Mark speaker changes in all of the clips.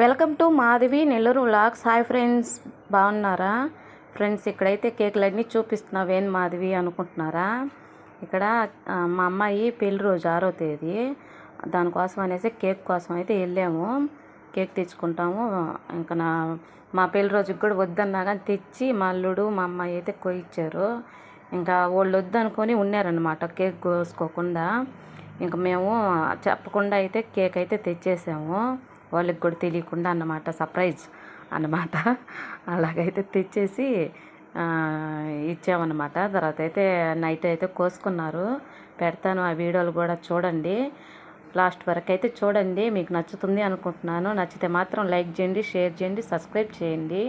Speaker 1: Welcome to Madhavi Nellore vlogs. Hi friends, బాగున్నారా friends? ఇక్కడైతే కేకులన్నీ చూపిస్తున్నావు ఏం మాధవి అనుకుంటున్నారా? ఇక్కడ మా అమ్మాయి పెళ్లి రోజు 6వ తేదీ, దానికోసం అనేసి కేక్ కోసం అయితే వెళ్ళాము. కేక్ తెచ్చుకుంటాము. ఇంకా మా పెళ్లి రోజుకి కూడా వద్దన్నా కానీ తెచ్చి మా అల్లుడు మా అమ్మాయి అయితే కొయిచ్చారు. ఇంకా వాళ్ళు వద్దనుకొని ఉన్నారనమాట కేక్ కోసుకోకుండా. ఇంకా మేము చెప్పకుండా అయితే కేక్ అయితే తెచ్చేసాము, వాళ్ళకి కూడా తెలియకుండా అన్నమాట, సర్ప్రైజ్ అన్నమాట. అలాగైతే తెచ్చేసి ఇచ్చామన్నమాట. తర్వాత అయితే నైట్ అయితే కోసుకున్నారు. పెడతాను, ఆ వీడియోలు కూడా చూడండి, లాస్ట్ వరకు అయితే చూడండి, మీకు నచ్చుతుంది అనుకుంటున్నాను. నచ్చితే మాత్రం లైక్ చేయండి, షేర్ చేయండి, సబ్స్క్రైబ్ చేయండి.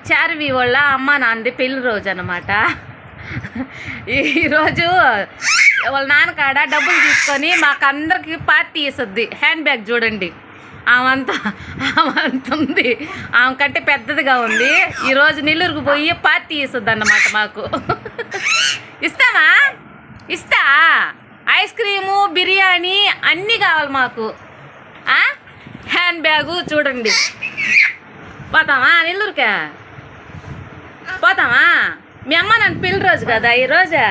Speaker 1: చార్వి వాళ్ళ అమ్మ నాన్నది పెళ్లి రోజు అనమాట. ఈరోజు వాళ్ళ నాన్నకాడ డబ్బులు తీసుకొని మాకు అందరికి పార్టీ ఇస్తుంది. హ్యాండ్ బ్యాగ్ చూడండి, ఆమె ఉంది, ఆమె కంటే పెద్దదిగా ఉంది. ఈరోజు నెల్లూరుకు పోయి పార్టీ ఇస్తుంది అన్నమాట మాకు. ఇస్తామా? ఇస్తా. ఐస్ క్రీము, బిర్యానీ అన్నీ కావాలి మాకు. హ్యాండ్ బ్యాగు చూడండి. పోతామా నెల్లూరుకా? పోతామా? మీ అమ్మ నన్ను పెళ్లి రోజు కదా ఈరోజు.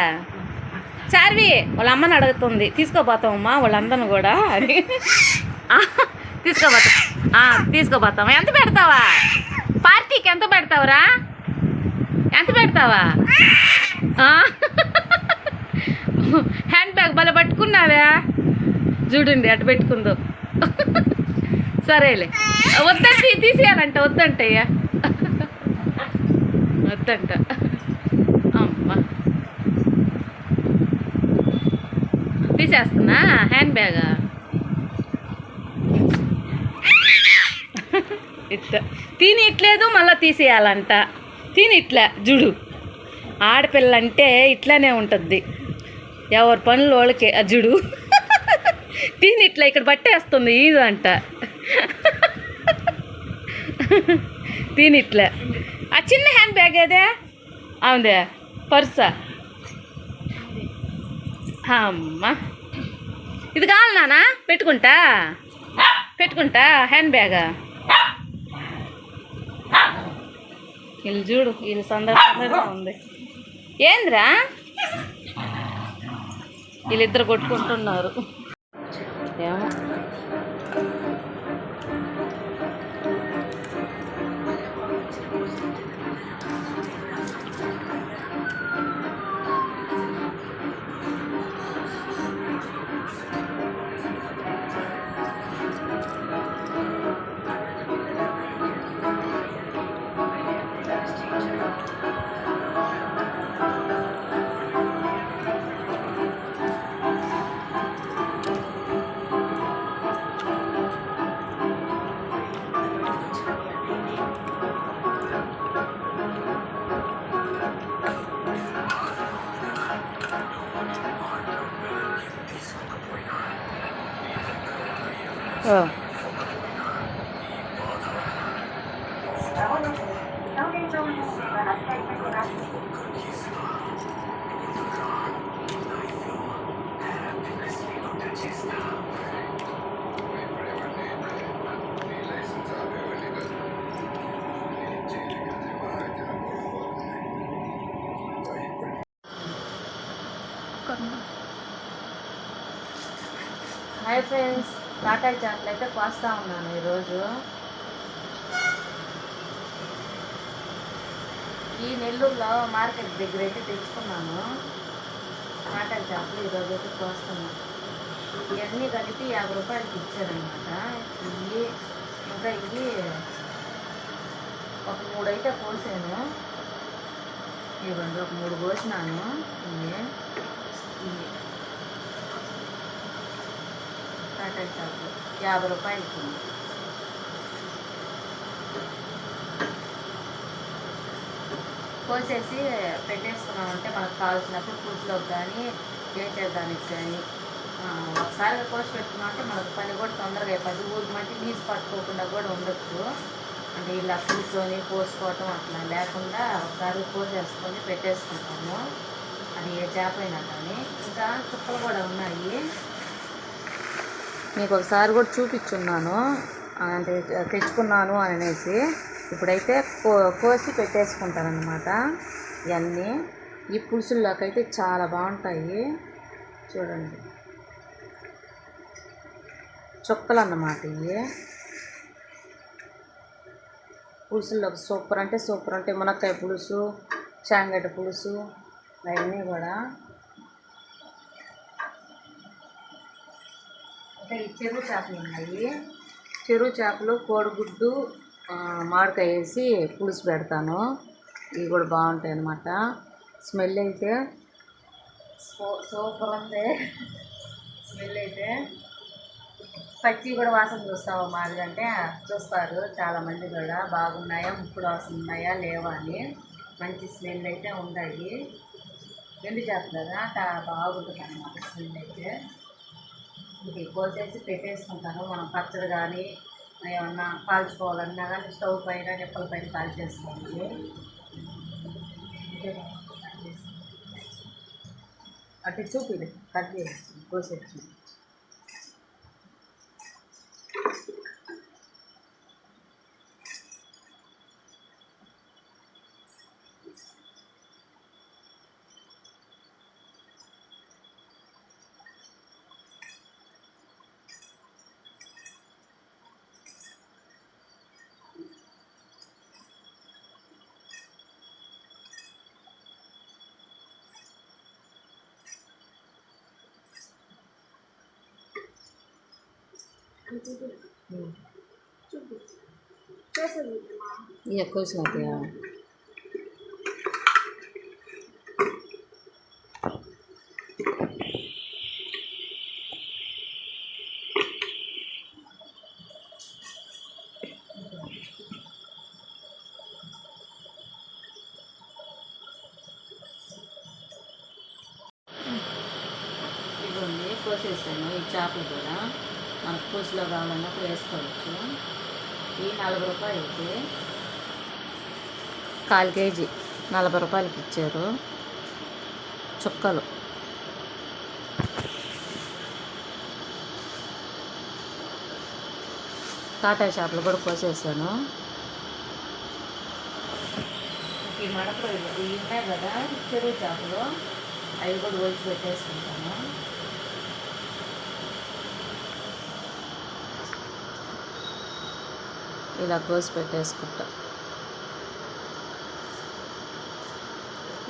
Speaker 1: చార్వి వాళ్ళ అమ్మని అడుగుతుంది, తీసుకోపోతామమ్మా వాళ్ళందరిని కూడా అని. తీసుకోపోతామా? ఎంత పెడతావా పార్టీకి? ఎంత పెడతావురా? ఎంత పెడతావా? హ్యాండ్ బ్యాగ్ భలే పట్టుకున్నావా చూడండి, అటు పెట్టుకుందో. సరేలే, వద్దంటే తీసేయాలంట. వద్దంటయ్యా, వద్దంట. అమ్మా తీసేస్తున్నా హ్యాండ్ బ్యాగ్. ఇట్లా తినిట్లేదు, మళ్ళీ తీసేయాలంట. తినిట్లా చూడు, ఆడపిల్లంటే ఇట్లానే ఉంటుంది, ఎవరి పనులు వాళ్ళకే. జుడు తినిట్లా ఇక్కడ పట్టేస్తుంది ఇదంట. తినిట్లా. ఆ చిన్న హ్యాండ్ బ్యాగ్ ఏదే? అవుందే, పర్సా. అమ్మా ఇది కావాలి నానా? పెట్టుకుంటా హ్యాండ్ బ్యాగా. వీళ్ళు చూడు, వీళ్ళు సందర్గా ఉంది. ఏంద్రా వీళ్ళిద్దరు కొట్టుకుంటున్నారు ఏమో. హాయ్ ఫ్రెండ్స్, కాకాయ చేపలు అయితే కోస్తా ఉన్నాను ఈరోజు. ఈ నెల్లూరులో మార్కెట్ దగ్గర అయితే తెచ్చుకున్నాను కాకాయ చేపలు. ఈరోజు అయితే కోస్తున్నాను. ఇవన్నీ కలిపి 50 రూపాయలకి ఇచ్చారనమాట. ఇవి ఇంకా ఇవి ఒక 3 అయితే కోసాను. ఇవ్వండి, ఒక 3 కోసినాను. ఇవి కాటన్ చేపలు 50 రూపాయలకి. కోసేసి పెట్టేసుకున్నామంటే మనకు కావాల్సినప్పుడు పులుసులోకి కానీ చేసేదానికి కానీ ఒకసారిగా కోసి పెట్టుకున్నామంటే మనకు పని కూడా తొందరగా అయిపోద్ది. ఊరికి మట్టి నీసు పట్టుకోకుండా కూడా ఉండొచ్చు. అంటే ఇలా కూర్చొని కోసుకోవటం అట్లా లేకుండా ఒకసారి కోసేసుకొని పెట్టేసుకుంటాము. అది ఏ చేప అయినా కానీ. ఇంకా చుక్కలు కూడా ఉన్నాయి, మీకు ఒకసారి కూడా చూపించున్నాను. అంటే తెచ్చుకున్నాను అనేసి ఇప్పుడైతే కోసి పెట్టేసుకుంటారనమాట. ఇవన్నీ ఈ పులుసుల్లోకి అయితే చాలా బాగుంటాయి. చూడండి, చుక్కలు అన్నమాట. ఇవి పులుసుల్లోకి సూపర్ అంటే సూపర్ ఉంటాయి. మునక్కాయ పులుసు, చాంగడ్డ పులుసు, అవన్నీ కూడా. అంటే ఈ చెరువు చేపలు ఉన్నాయి. చెరువు చేపలు, కోడిగుడ్డు, మామిడికాయ వేసి పులుసు పెడతాను. ఇవి కూడా బాగుంటాయి అన్నమాట. స్మెల్ అయితే సూపర్ ఉంది. స్మెల్ అయితే పచ్చి కూడా వాసన చూస్తావా మాదిగంటే చూస్తారు చాలామంది కూడా. బాగున్నాయా, ముప్పుడు వాసన ఉన్నాయా లేవా అని. మంచి స్మెల్ అయితే ఉన్నాయి. ఎండు చేపలు కదా, బాగుంటుంది అన్నమాట స్మెల్ అయితే. ఇది కోసేసి పెట్టేసుకుంటాను. మనం పచ్చడి కానీ ఏమన్నా కాల్చుకోవాలన్నా కానీ స్టవ్ పైన నిప్పల పైన కాల్చేసుకోవాలి. అటు చూపిది కట్ చేసి కోసేసి. ఇక కోసినట్టుగా ఇవ్వండి, కోసేసాను. ఈ చేపలు కూడా మనకు పులుసులో కావాలన్నప్పుడు వేసుకోవచ్చు. ఈ 40 రూపాయలకి 1/4 కేజీ 40 రూపాయలకి ఇచ్చారు. చుక్కలు కాటాయ చేపలు కూడా కోసేసాను. ఈ మడపలు ఇవి ఉన్నాయి కదా చెరువు చేపలు, అవి కూడా ఒలిచి పెట్టేసుకుంటాను. ఇలా కోసి పెట్టేసుకుంటా.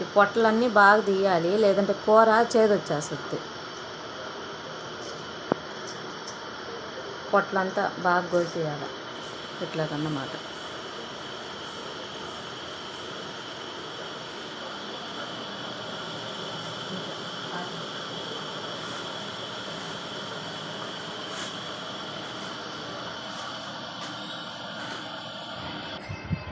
Speaker 1: ఈ పొట్టలన్నీ బాగా తీయాలి, లేదంటే కూర చేదొచ్చేస్తుంది. పొట్లంతా బాగా కోసేయాలి ఇట్లాగన్నమాట.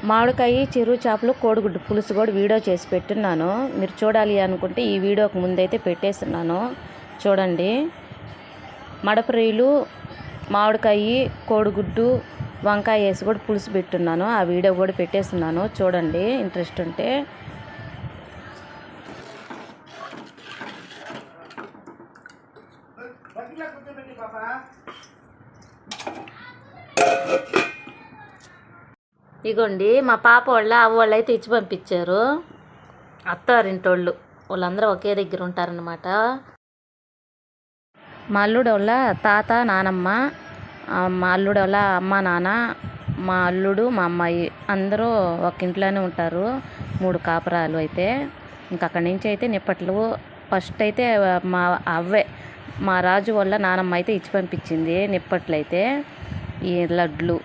Speaker 1: మామిడికాయ, చెరువు చేపలు, కోడిగుడ్డు పులుసు కూడా వీడియో చేసి పెట్టున్నాను. మీరు చూడాలి అనుకుంటే ఈ వీడియోకి ముందైతే పెట్టేస్తున్నాను, చూడండి. మడపరీలు, మామిడికాయ, కోడిగుడ్డు, వంకాయ వేసి కూడా పులుసు పెట్టున్నాను. ఆ వీడియో కూడా పెట్టేస్తున్నాను, చూడండి ఇంట్రెస్ట్ ఉంటే. ఇగోండి మా పాప వాళ్ళ అవ్వాళ్ళు అయితే ఇచ్చి పంపించారు, అత్తారింటోళ్ళు. వాళ్ళందరూ ఒకే దగ్గర ఉంటారనమాట. మా అల్లుడు వాళ్ళ తాత, నానమ్మ, మా అల్లుడు వాళ్ళ అమ్మ, నాన్న, మా అల్లుడు, మా అమ్మాయి అందరూ ఒక ఇంట్లోనే ఉంటారు. 3 కాపురాలు అయితే. ఇంక అక్కడి నుంచి అయితే నిప్పట్లు ఫస్ట్ అయితే మా అవ్వే, మా రాజు వాళ్ళ నానమ్మ అయితే ఇచ్చి పంపించింది నిప్పట్లు అయితే. ఈ లడ్లు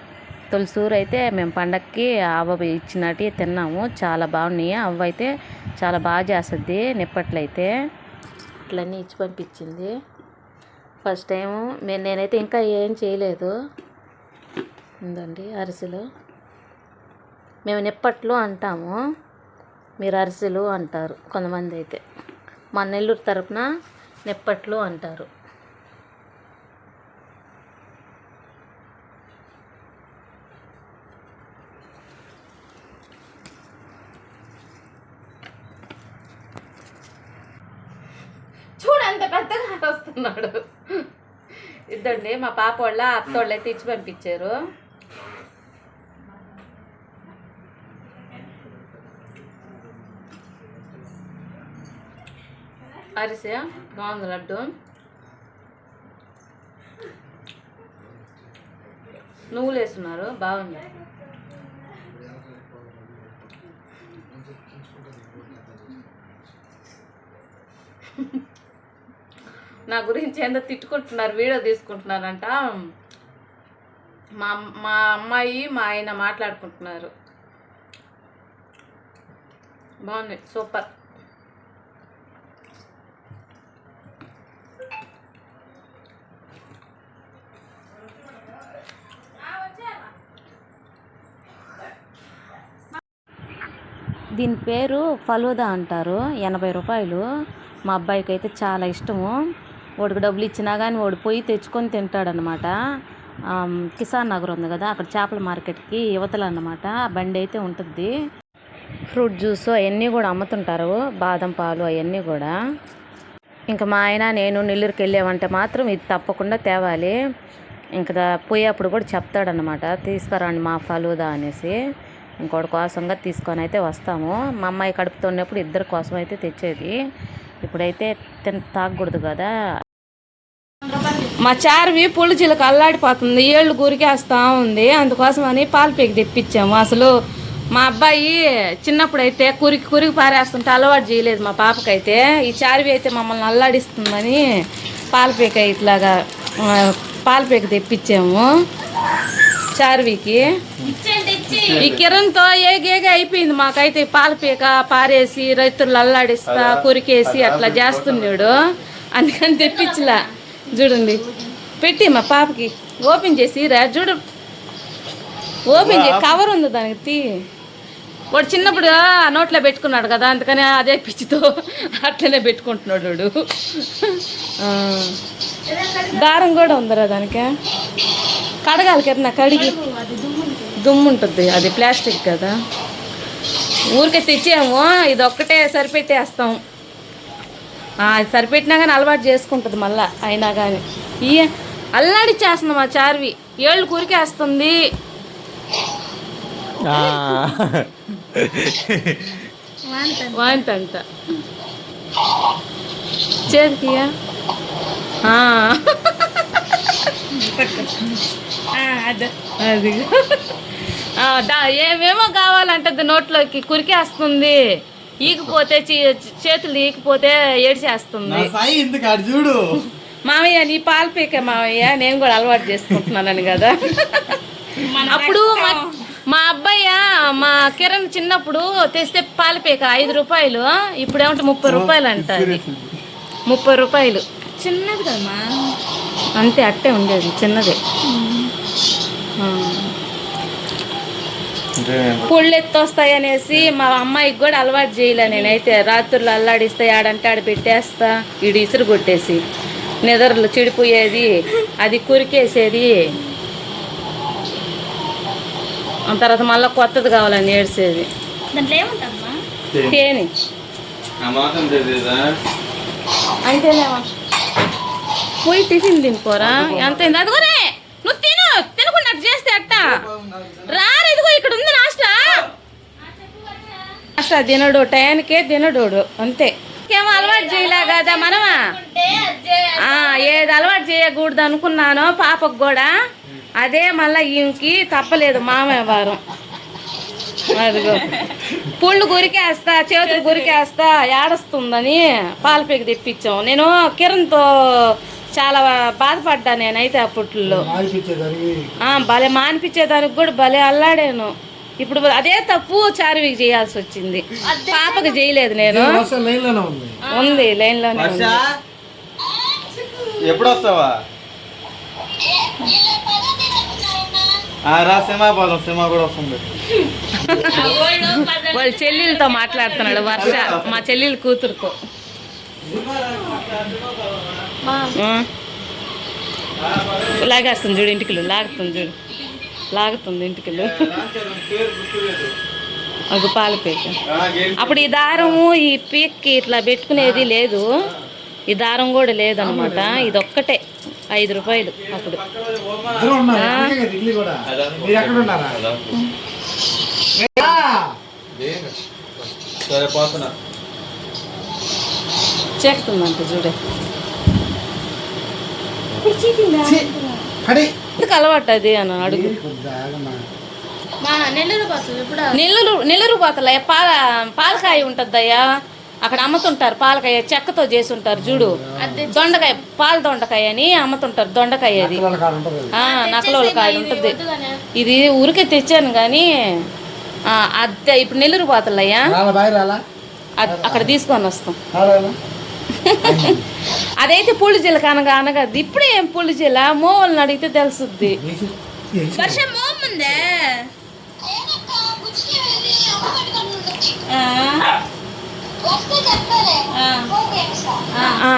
Speaker 1: తొలిసూరు అయితే మేము పండక్కి అవ్వ ఇచ్చినట్టు తిన్నాము, చాలా బాగున్నాయి. అవ్వ అయితే చాలా బాగా చేస్తుంది నిప్పట్లు అయితే. ఇట్లన్నీ ఇచ్చి పంపించింది ఫస్ట్ టైము. నేనైతే ఇంకా ఏం చేయలేదు. ఉందండి అరిసెలు, మేము నిప్పట్లు అంటాము, మీరు అరిసెలు అంటారు కొంతమంది అయితే. మా నెల్లూరు తరపున నిప్పట్లు అంటారు. చూడంత పెద్దగా వస్తున్నాడు. ఇద్దండి మా పాప వాళ్ళ అత్తోళ్ళు అయితే ఇచ్చి పంపించారు. అరిసె బాగుంది, లడ్డు నువ్వులు వేస్తున్నారు, బాగుంది. నా గురించి ఏందో తిట్టుకుంటున్నారు, వీడియో తీసుకుంటున్నారంట. మా అమ్మాయి మా ఆయన మాట్లాడుకుంటున్నారు. బాగుంది, సూపర్. దీని పేరు ఫలూదా అంటారు, 80 రూపాయలు. మా అబ్బాయికి అయితే చాలా ఇష్టము. వాడికి డబ్బులు ఇచ్చినా కానీ వాడు పోయి తెచ్చుకొని తింటాడనమాట. కిసాన్ నగర్ ఉంది కదా, అక్కడ చేపల మార్కెట్కి యువతలు అన్నమాట బండి అయితే ఉంటుంది. ఫ్రూట్ జ్యూస్ అవన్నీ కూడా అమ్ముతుంటారు, బాదం పాలు అవన్నీ కూడా. ఇంకా మా ఆయన నేను నెల్లూరుకి వెళ్ళామంటే మాత్రం ఇది తప్పకుండా తేవాలి. ఇంకా పోయేప్పుడు కూడా చెప్తాడనమాట, తీసుకురండి మా ఫలూదా అనేసి. ఇంకోటి కోసంగా తీసుకొని అయితే వస్తాము. మా అమ్మాయి కడుపుతో ఉన్నప్పుడు ఇద్దరి కోసం అయితే తెచ్చేది. ఇప్పుడైతే తాగకూడదు కదా. మా చార్వి పుల్లు చిలక అల్లాడిపోతుంది, ఏళ్ళు గురికేస్తూ ఉంది. అందుకోసం అని పాలు పేకి తెప్పించాము. అసలు మా అబ్బాయి చిన్నప్పుడు అయితే కురికి పారేస్తుంటే అలవాటు చేయలేదు మా పాపకైతే. ఈ చార్వి అయితే మమ్మల్ని అల్లాడిస్తుందని పాలపేక ఇట్లాగా పాలపేక తెప్పించాము చార్వికి. ఈ కిరణ్తో ఏగేగా అయిపోయింది మాకైతే. పాలపేక పారేసి రైతులు అల్లాడిస్తా కురికేసి అట్లా చేస్తున్నాడు, అందుకని తెప్పించలా. చూడండి పెట్టి మా పాపకి ఓపెన్ చేసి చూడు, ఓపెన్ చేసి కవర్ ఉంది దానికి తీ. వాడు చిన్నప్పుడు నోట్లో పెట్టుకున్నాడు కదా, అందుకని అదే పిచ్చితో అట్లనే పెట్టుకుంటున్నాడు వాడు. దారం కూడా ఉందరా దానికి, కడగాలి కిరణ్, కడిగి. దుమ్ము ఉంటుంది, అది ప్లాస్టిక్ కదా. ఊరికే తెచ్చాము, ఇది ఒక్కటే సరిపెట్టేస్తాం. అది సరిపెట్టినా కానీ అలవాటు చేసుకుంటుంది మళ్ళా. అయినా కానీ ఈ అల్లాడిచ్చేస్తుంది మా చార్వి, ఏళ్ళు కురికేస్తుంది. వాంతంట చేతికియా అది ఏమేమో కావాలంటది నోట్లోకి కురికేస్తుంది, ఈగిపోతే చేతులు ఈగిపోతే ఏడ్చేస్తుంది.
Speaker 2: చూడు
Speaker 1: మామయ్య నీ పాలు పీకే మామయ్య, నేను కూడా అలవాటు చేసుకుంటున్నానని కదా. అప్పుడు మా అబ్బాయి మా కిరణ్ చిన్నప్పుడు తెస్తే పాలు పీక 5 రూపాయలు, ఇప్పుడు ఏమంటే 30 రూపాయలు అంట. అది 30 రూపాయలు.
Speaker 3: చిన్నది కదమ్మా,
Speaker 1: అంతే అట్టే ఉండేది చిన్నదే. పుళ్ళు ఎత్తొస్తాయి అనేసి మా అమ్మాయికి కూడా అలవాటు చేయలే. నేనైతే రాత్రులు అల్లాడిస్తే ఆడంటే ఆడ పెట్టేస్తా, ఈడు ఇసురు కొట్టేసి నిద్రలు చెడిపోయేది, అది కురికేసేది. తర్వాత మళ్ళీ కొత్తది కావాలని ఏడ్చేది.
Speaker 3: దాంట్లో ఏముంటుందమ్మా?
Speaker 1: తేనె అంతేనేమా. పోయి టిఫిన్ తినిపోరా, ఎంతైంది? అదిగోనే నువ్వు తినకుండా అట్ట చేస్తే అట్ట రారు. ఇదిగో ఇక్కడ ఉంది నాష్టా. నాష్టా తినడు, టయానికే తినడోడు, అంతే. ఏమో అలవాటు చేయలే కదా మనమా. ఏది అలవాటు చేయకూడదు అనుకున్నానో పాపకు కూడా అదే మళ్ళీ ఈమెకి తప్పలేదు. మామయ్య వారం అదిగో పుళ్ళు గురికేస్తా, చేతులు గురికేస్తా ఏడుస్తుందని పాలపీక తెప్పించాం. నేను కిరణ్తో చాలా బాధపడ్డా నేనైతే అప్పట్లో. భలే మానిపించేదానికి కూడా భలే అల్లాడాను. ఇప్పుడు అదే తప్పు చారువికి చేయాల్సి వచ్చింది, పాపకి చేయలేదు. నేను ఉంది లైన్లోనే.
Speaker 2: ఎప్పుడు వస్తావా? సినిమా కూడా వస్తుంది.
Speaker 1: వాళ్ళ చెల్లెలతో మాట్లాడుతున్నాడు వర్ష, మా చెల్లెలు కూతురుతో. లాగేస్తుంది చూడు ఇంటికి, లాగుతుంది చూడు, లాగుతుంది ఇంటికి. ఒక పాలు పీక. అప్పుడు ఈ దారము ఈ పీక్కి ఇట్లా పెట్టుకునేది లేదు, ఈ దారం కూడా లేదనమాట. ఇది ఒక్కటే 5 రూపాయలు అప్పుడు. చేస్తుందంట చూడే. ఎందుకు అలవాటు అది అని అడుగు. నెల్లూరు పోతలే పాలకాయ ఉంటుందయ్యా, అక్కడ అమ్ముతుంటారు. పాలకాయ చెక్కతో చేసి ఉంటారు చూడు. దొండకాయ, పాల దొండకాయ అని అమ్ముతుంటారు. దొండకాయ అది నకలోల కాయ ఉంటుంది. ఇది ఊరికే తెచ్చాను కానీ అదే ఇప్పుడు నెల్లూరు పోతలయ్యా, అక్కడ తీసుకొని వస్తాం. అదైతే పుళ్ళు జిల్ల కనగా అనగా ఇప్పుడే ఏం పుళ్ళు జిల్ల మోవల్ని అడిగితే తెలుసుద్ది.
Speaker 3: వర్షం మోముందే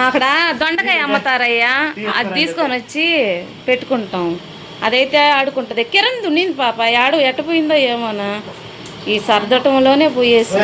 Speaker 1: అక్కడ దొండకాయ అమ్ముతారయ్యా, అది తీసుకొని వచ్చి పెట్టుకుంటాం. అదైతే ఆడుకుంటది. కిరణ్ దున్నింది పాప, ఆడు ఎట్టపోయిందో ఏమోనా, ఈ సర్దటంలోనే పోయేసి.